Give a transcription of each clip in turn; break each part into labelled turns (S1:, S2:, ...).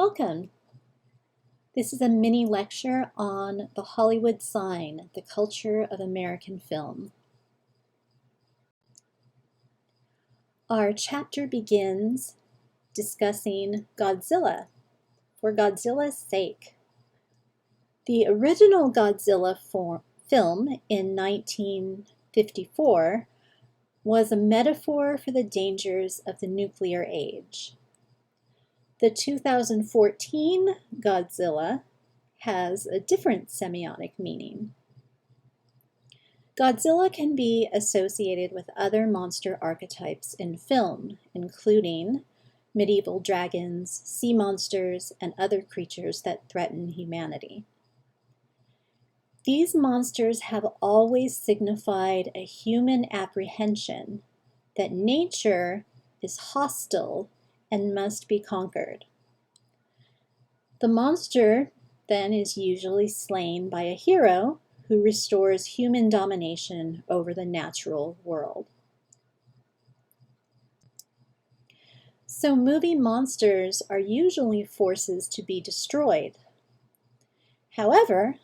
S1: Welcome. This is a mini lecture on the Hollywood sign, the culture of American film. Our chapter begins discussing Godzilla, for Godzilla's sake. The original Godzilla film in 1954 was a metaphor for the dangers of the nuclear age. The 2014 Godzilla has a different semiotic meaning. Godzilla can be associated with other monster archetypes in film, including medieval dragons, sea monsters, and other creatures that threaten humanity. These monsters have always signified a human apprehension that nature is hostile and must be conquered. The monster then is usually slain by a hero who restores human domination over the natural world. So movie monsters are usually forces to be destroyed. However,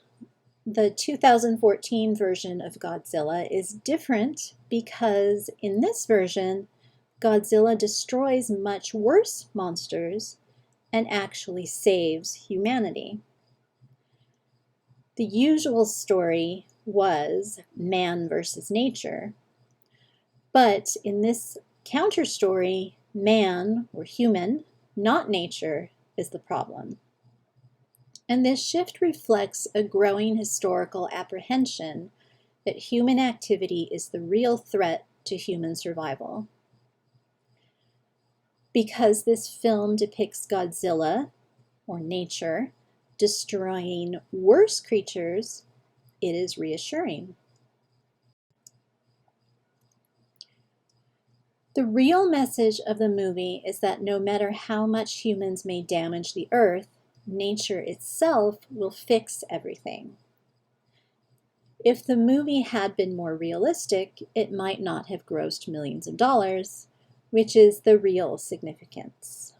S1: the 2014 version of Godzilla is different because in this version, Godzilla destroys much worse monsters and actually saves humanity. The usual story was man versus nature, but in this counter story, man, or human, not nature, is the problem. And this shift reflects a growing historical apprehension that human activity is the real threat to human survival. Because this film depicts Godzilla, or nature, destroying worse creatures, it is reassuring. The real message of the movie is that no matter how much humans may damage the earth, nature itself will fix everything. If the movie had been more realistic, it might not have grossed millions of dollars, which is the real significance.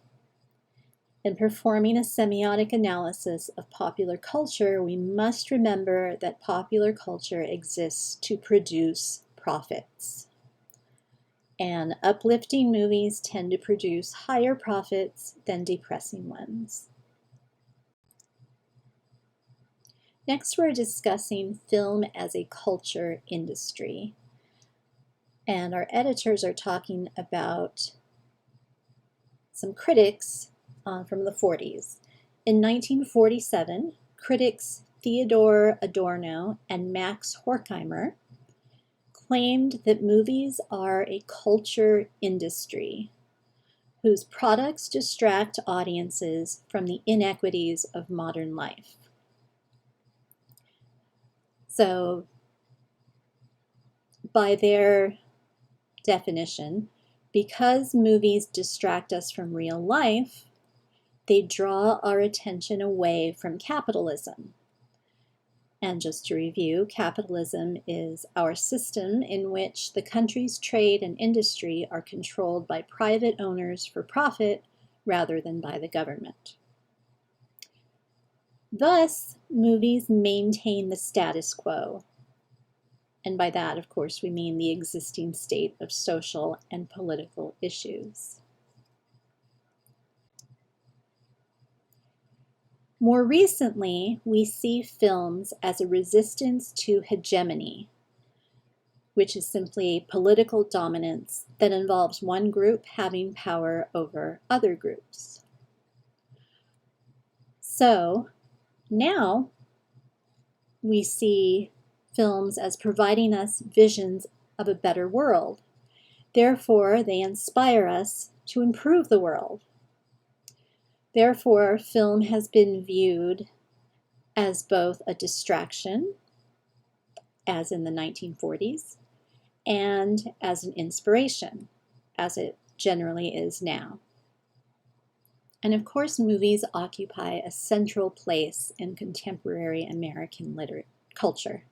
S1: In performing a semiotic analysis of popular culture, we must remember that popular culture exists to produce profits. And uplifting movies tend to produce higher profits than depressing ones. Next, we're discussing film as a culture industry. And our editors are talking about some critics from the 40s. In 1947, critics Theodor Adorno and Max Horkheimer claimed that movies are a culture industry whose products distract audiences from the inequities of modern life. So, by their definition, because movies distract us from real life, they draw our attention away from capitalism. And just to review, capitalism is our system in which the country's trade and industry are controlled by private owners for profit rather than by the government. Thus, movies maintain the status quo. And by that, of course, we mean the existing state of social and political issues. More recently, we see films as a resistance to hegemony, which is simply political dominance that involves one group having power over other groups. So now we see films as providing us visions of a better world. Therefore, they inspire us to improve the world. Therefore, film has been viewed as both a distraction, as in the 1940s, and as an inspiration, as it generally is now. And of course, movies occupy a central place in contemporary American culture.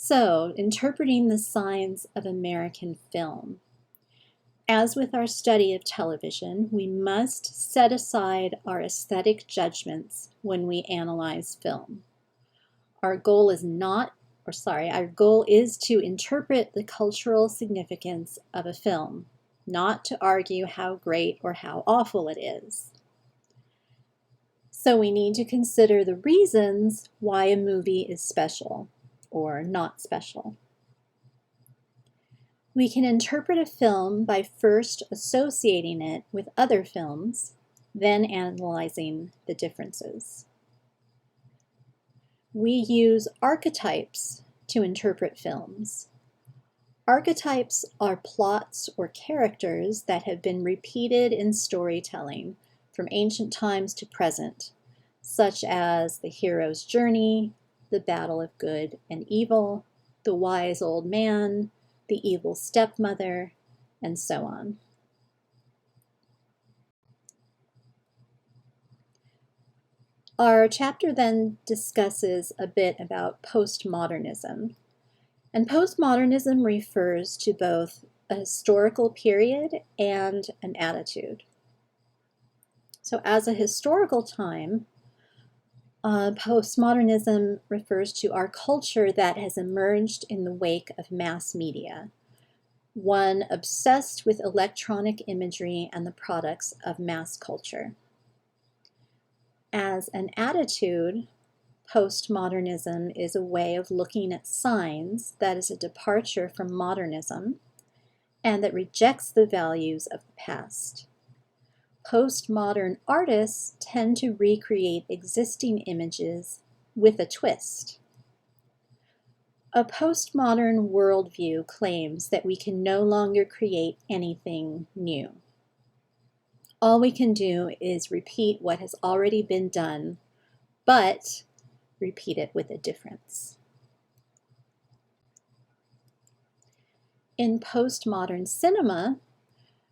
S1: So, interpreting the signs of American film. As with our study of television, we must set aside our aesthetic judgments when we analyze film. Our goal is to interpret the cultural significance of a film, not to argue how great or how awful it is. So we need to consider the reasons why a movie is special or not special. We can interpret a film by first associating it with other films, then analyzing the differences. We use archetypes to interpret films. Archetypes are plots or characters that have been repeated in storytelling from ancient times to present, such as the hero's journey, the battle of good and evil, the wise old man, the evil stepmother, and so on. Our chapter then discusses a bit about postmodernism. And postmodernism refers to both a historical period and an attitude. So as a historical time, postmodernism refers to our culture that has emerged in the wake of mass media, one obsessed with electronic imagery and the products of mass culture. As an attitude, postmodernism is a way of looking at signs that is a departure from modernism and that rejects the values of the past. Postmodern artists tend to recreate existing images with a twist. A postmodern worldview claims that we can no longer create anything new. All we can do is repeat what has already been done, but repeat it with a difference. In postmodern cinema,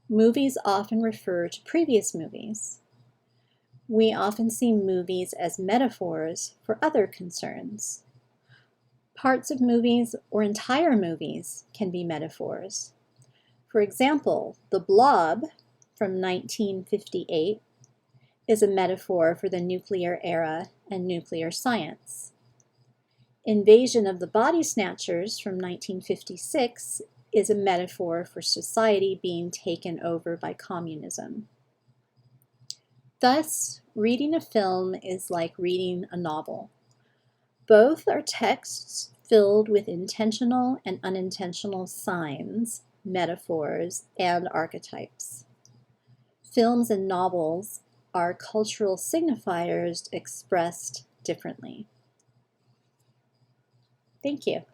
S1: movies often refer to previous movies. We often see movies as metaphors for other concerns. Parts of movies or entire movies can be metaphors. For example, The Blob from 1958 is a metaphor for the nuclear era and nuclear science. Invasion of the Body Snatchers from 1956 is a metaphor for society being taken over by communism. Thus, reading a film is like reading a novel. Both are texts filled with intentional and unintentional signs, metaphors, and archetypes. Films and novels are cultural signifiers expressed differently. Thank you.